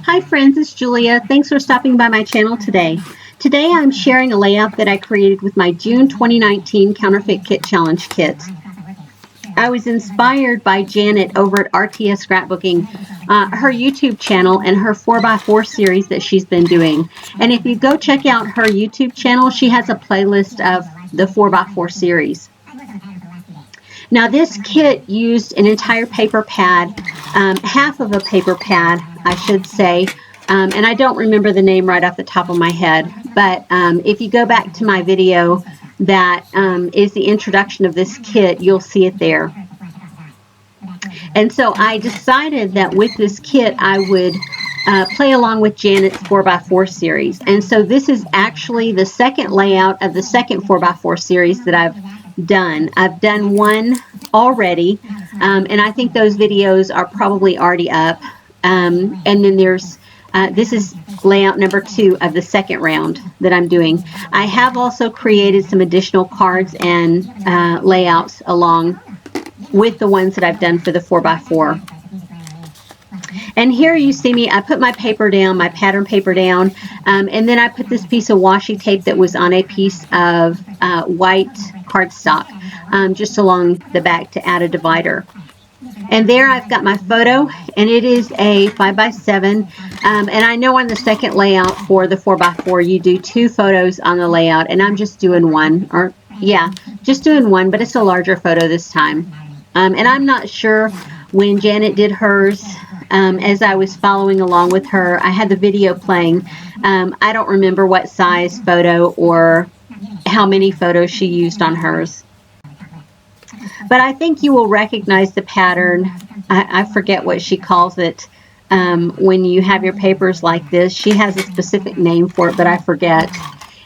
Hi friends, it's Julia. Thanks for stopping by my channel today. Today I'm sharing a layout that I created with my June 2019 Counterfeit Kit Challenge kit. I was inspired by Janet over at RTS Scrapbooking, her YouTube channel and her 4x4 series that she's been doing. And if you go check out her YouTube channel, she has a playlist of the 4x4 series. Now this kit used an entire paper pad, half of a paper pad, I should say, and I don't remember the name right off the top of my head, but if you go back to my video that is the introduction of this kit, you'll see it there. And so I decided that with this kit I would play along with Janet's 4x4 series. And so this is actually the second layout of the second 4x4 series that I've done. I've done one already, and I think those videos are probably already up. And then there's this is layout number 2 of the second round that I'm doing. I have also created some additional cards and layouts along with the ones that I've done for the 4x4. And here you see me, I put my paper down, my pattern paper down, and then I put this piece of washi tape that was on a piece of white cardstock just along the back to add a divider. And there I've got my photo, and it is a 5x7, and I know on the second layout for the 4x4 you do 2 photos on the layout, and I'm just doing one, or yeah, just doing one, but it's a larger photo this time. And I'm not sure when Janet did hers, as I was following along with her, I had the video playing. I don't remember what size photo or how many photos she used on hers. But I think you will recognize the pattern. I forget what she calls it when you have your papers like this. She has a specific name for it, but I forget.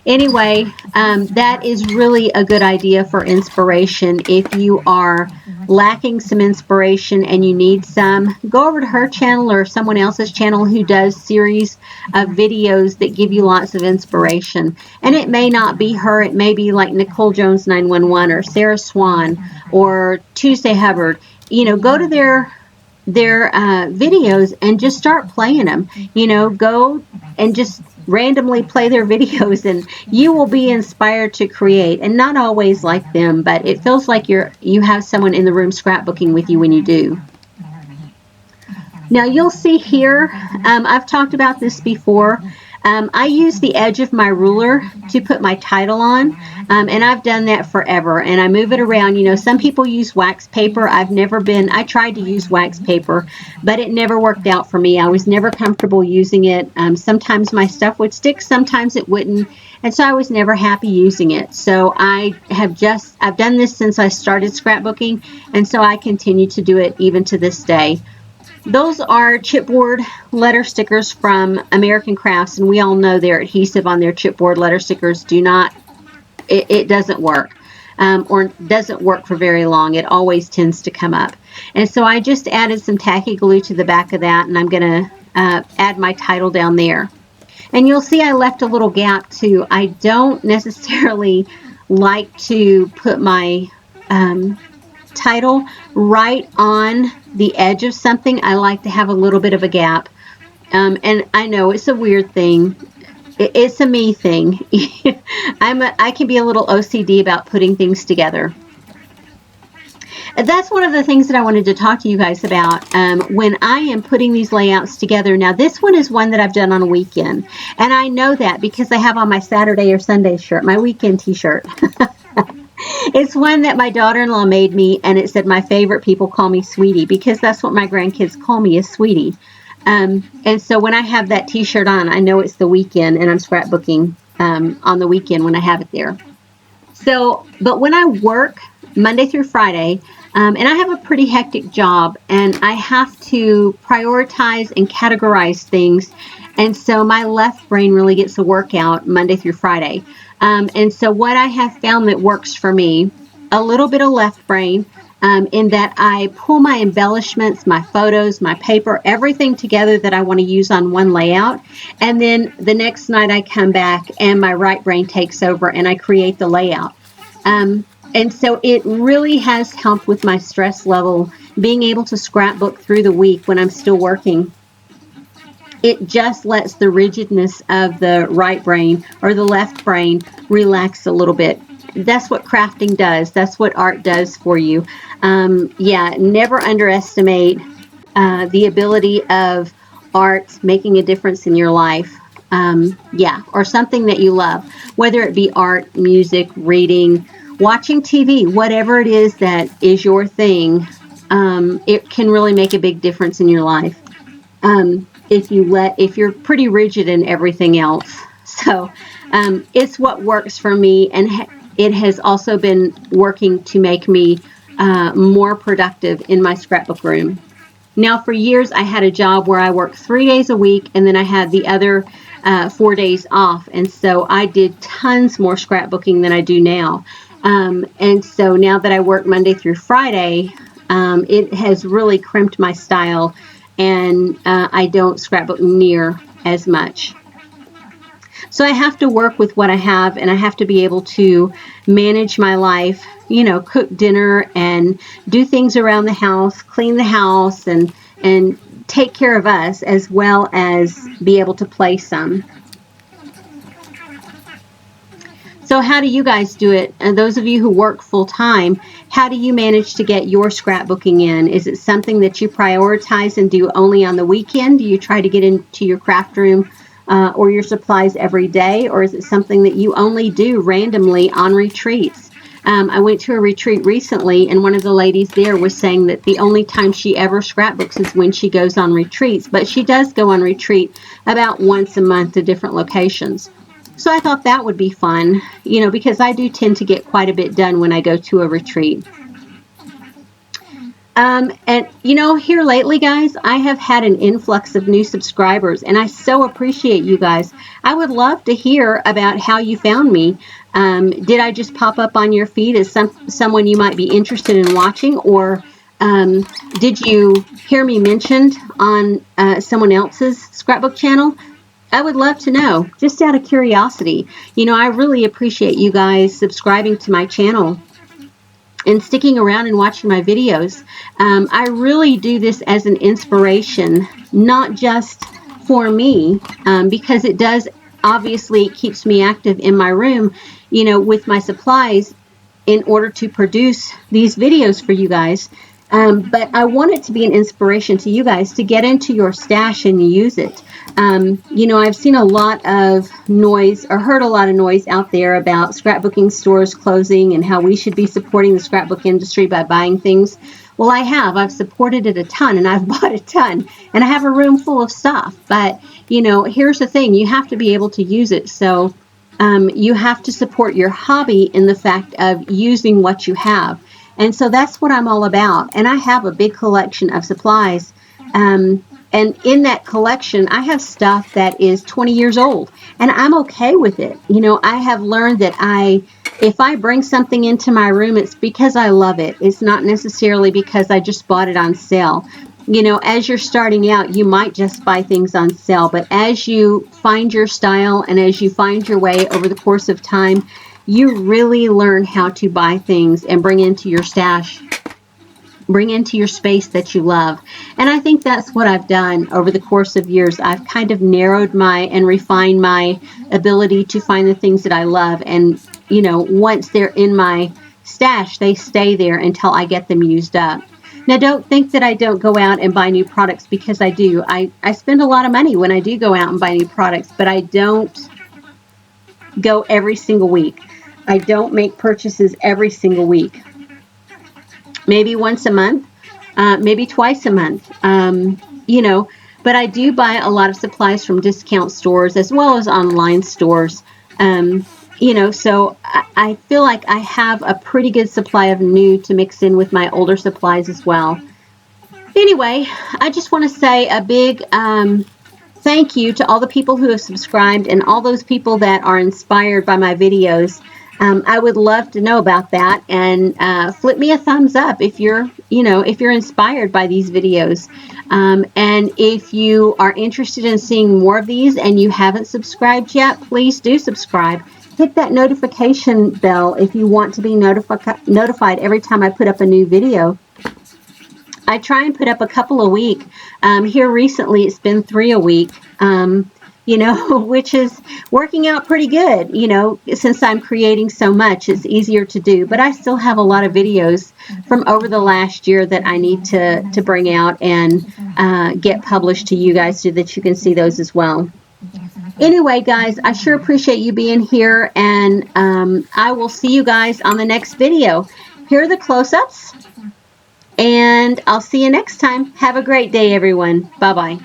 Anyway, that is really a good idea for inspiration. If you are lacking some inspiration and you need some, go over to her channel or someone else's channel who does series of videos that give you lots of inspiration. And it may not be her, it may be like Nicole Jones 911 or Sarah Swan or Tuesday Hubbard. You know, go to their videos and just start playing them. You know, go and just randomly play their videos and you will be inspired to create, and not always like them, but it feels like you have someone in the room scrapbooking with you when you do. Now you'll see here, I've talked about this before, I use the edge of my ruler to put my title on, and I've done that forever, and I move it around. You know, some people use wax paper. I tried to use wax paper, but it never worked out for me. I was never comfortable using it. Sometimes my stuff would stick, sometimes it wouldn't, and so I was never happy using it. So I've done this since I started scrapbooking, and so I continue to do it even to this day. Those are chipboard letter stickers from American Crafts, and we all know their adhesive on their chipboard letter stickers it doesn't work, or doesn't work for very long. It always tends to come up. And so I just added some tacky glue to the back of that, and I'm going to add my title down there. And you'll see I left a little gap too. I don't necessarily like to put my title right on the edge of something. I like to have a little bit of a gap, and I know it's a weird thing. It's a me thing. I can be a little OCD about putting things together. That's one of the things that I wanted to talk to you guys about when I am putting these layouts together. Now this one is one that I've done on a weekend, and I know that because I have on my Saturday or Sunday shirt, my weekend t-shirt. It's one that my daughter-in-law made me, and it said, "My favorite people call me Sweetie," because that's what my grandkids call me, is Sweetie. And so when I have that t-shirt on, I know it's the weekend, and I'm scrapbooking on the weekend when I have it there. So, but when I work Monday through Friday, and I have a pretty hectic job, and I have to prioritize and categorize things, and so my left brain really gets a workout Monday through Friday. And so what I have found that works for me, a little bit of left brain, in that I pull my embellishments, my photos, my paper, everything together that I want to use on one layout. And then the next night I come back and my right brain takes over and I create the layout. And so it really has helped with my stress level, being able to scrapbook through the week when I'm still working. it just lets the rigidness of the right brain or the left brain relax a little bit. That's what crafting does. That's what art does for you. Yeah, never underestimate the ability of art making a difference in your life. Yeah, or something that you love, whether it be art, music, reading, watching TV, whatever it is that is your thing, it can really make a big difference in your life. If you're pretty rigid in everything else. So it's what works for me, and it has also been working to make me more productive in my scrapbook room. Now, for years, I had a job where I worked 3 days a week, and then I had the other 4 days off. And so I did tons more scrapbooking than I do now. And so now that I work Monday through Friday, it has really crimped my style, and I don't scrapbook near as much. So I have to work with what I have, and I have to be able to manage my life, you know, cook dinner and do things around the house, clean the house, and take care of us, as well as be able to play some. So how do you guys do it? And those of you who work full-time, how do you manage to get your scrapbooking in? Is it something that you prioritize and do only on the weekend? Do you try to get into your craft room or your supplies every day? Or is it something that you only do randomly on retreats? I went to a retreat recently, and one of the ladies there was saying that the only time she ever scrapbooks is when she goes on retreats. But she does go on retreat about once a month to different locations. So I thought that would be fun, you know, because I do tend to get quite a bit done when I go to a retreat. And, you know, here lately, guys, I have had an influx of new subscribers, and I so appreciate you guys. I would love to hear about how you found me. Did I just pop up on your feed as someone you might be interested in watching, or did you hear me mentioned on someone else's scrapbook channel? I would love to know, just out of curiosity. You know, I really appreciate you guys subscribing to my channel and sticking around and watching my videos. I really do this as an inspiration, not just for me, because it does, obviously, it keeps me active in my room, you know, with my supplies in order to produce these videos for you guys. But I want it to be an inspiration to you guys to get into your stash and use it. You know, I've seen a lot of noise, or heard a lot of noise out there about scrapbooking stores closing and how we should be supporting the scrapbook industry by buying things. Well, I have. I've supported it a ton, and I've bought a ton, and I have a room full of stuff. But, you know, here's the thing. You have to be able to use it. So you have to support your hobby in the fact of using what you have. And so that's what I'm all about. And I have a big collection of supplies. And in that collection, I have stuff that is 20 years old. And I'm okay with it. You know, I have learned that if I bring something into my room, it's because I love it. It's not necessarily because I just bought it on sale. You know, as you're starting out, you might just buy things on sale. But as you find your style and as you find your way over the course of time, you really learn how to buy things and bring into your stash, bring into your space that you love. And I think that's what I've done over the course of years. I've kind of narrowed and refined my ability to find the things that I love. And, you know, once they're in my stash, they stay there until I get them used up. Now, don't think that I don't go out and buy new products, because I do. I spend a lot of money when I do go out and buy new products, but I don't go every single week. I don't make purchases every single week. Maybe once a month, maybe twice a month, you know, but I do buy a lot of supplies from discount stores as well as online stores, you know, so I feel like I have a pretty good supply of new to mix in with my older supplies as well. Anyway, I just want to say a big thank you to all the people who have subscribed and all those people that are inspired by my videos. I would love to know about that, and flip me a thumbs up if you're inspired by these videos. And if you are interested in seeing more of these and you haven't subscribed yet, please do subscribe. Hit that notification bell if you want to be notified every time I put up a new video. I try and put up a couple a week. Here recently, it's been 3 a week. You know, which is working out pretty good. You know, since I'm creating so much, it's easier to do. But I still have a lot of videos from over the last year that I need to bring out and get published to you guys so that you can see those as well. Anyway, guys, I sure appreciate you being here, and I will see you guys on the next video. Here are the close-ups, and I'll see you next time. Have a great day, everyone. Bye-bye.